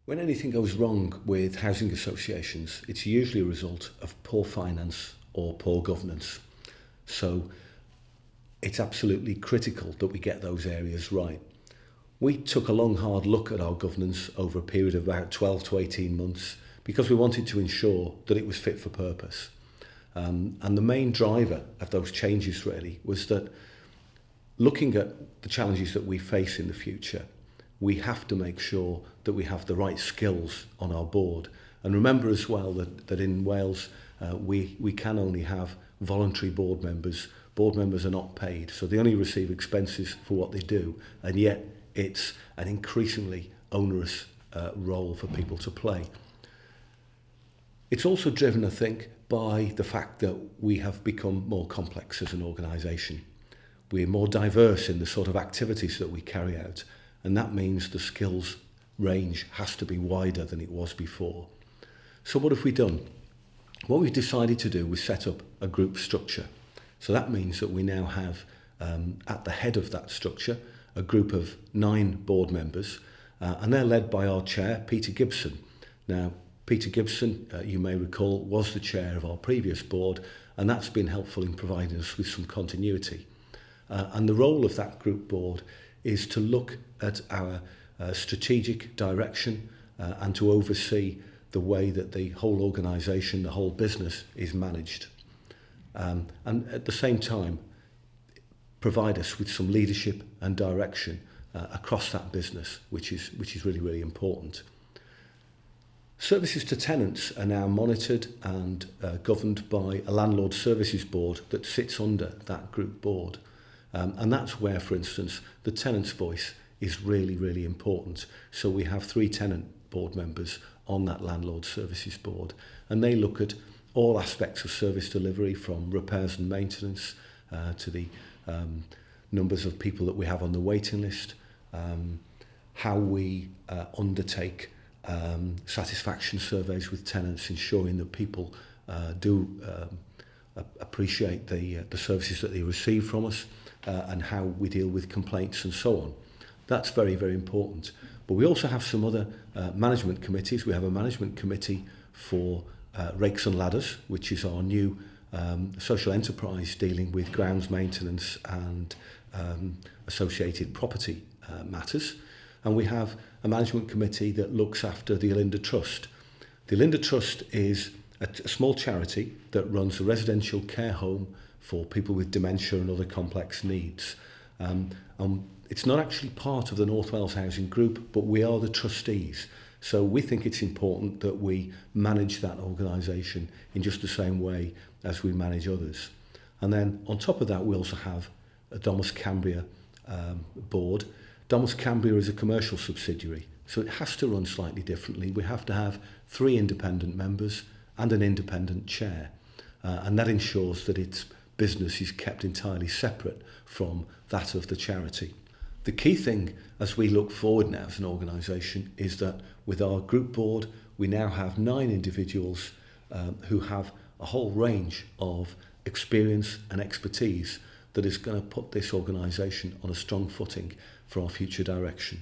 When anything goes wrong with housing associations, it's usually a result of poor finance or poor governance. So it's absolutely critical that we get those areas right. We took a long, hard look at our governance over a period of about 12 to 18 months because we wanted to ensure that it was fit for purpose. And the main driver of those changes really was that looking at the challenges that we face in the future, we have to make sure that we have the right skills on our board. And remember as well that in Wales, we can only have voluntary board members. Board members are not paid, so they only receive expenses for what they do, and yet it's an increasingly onerous role for people to play. It's also driven, I think, by the fact that we have become more complex as an organisation. We're more diverse in the sort of activities that we carry out, and that means the skills range has to be wider than it was before. So what have we done? What we've decided to do was set up a group structure. So that means that we now have, at the head of that structure, a group of 9 board members, and they're led by our chair, Peter Gibson. Now, Peter Gibson, you may recall, was the chair of our previous board, and that's been helpful in providing us with some continuity. And the role of that group board is to look at our strategic direction and to oversee the way that the whole organisation, the whole business is managed. And at the same time, provide us with some leadership and direction across that business, which is really, really important. Services to tenants are now monitored and governed by a landlord services board that sits under that group board. And that's where, for instance, the tenant's voice is really, really important. So we have 3 tenant board members on that landlord services board, and they look at all aspects of service delivery, from repairs and maintenance to the numbers of people that we have on the waiting list, how we undertake satisfaction surveys with tenants, ensuring that people do appreciate the services that they receive from us, and how we deal with complaints and so on. That's very, very important. But we also have some other management committees. We have a management committee for Rakes and Ladders, which is our new social enterprise dealing with grounds maintenance and associated property matters. And we have a management committee that looks after the Olinda Trust. The Olinda Trust is a small charity that runs a residential care home for people with dementia and other complex needs. It's not actually part of the North Wales Housing Group, but we are the trustees. So we think it's important that we manage that organisation in just the same way as we manage others. And then on top of that, we also have a Domus Cambria board. Domus Cambria is a commercial subsidiary, so it has to run slightly differently. We have to have 3 independent members and an independent chair, and that ensures that its business is kept entirely separate from that of the charity. The key thing as we look forward now as an organisation is that with our group board, we now have 9 individuals who have a whole range of experience and expertise that is going to put this organisation on a strong footing for our future direction.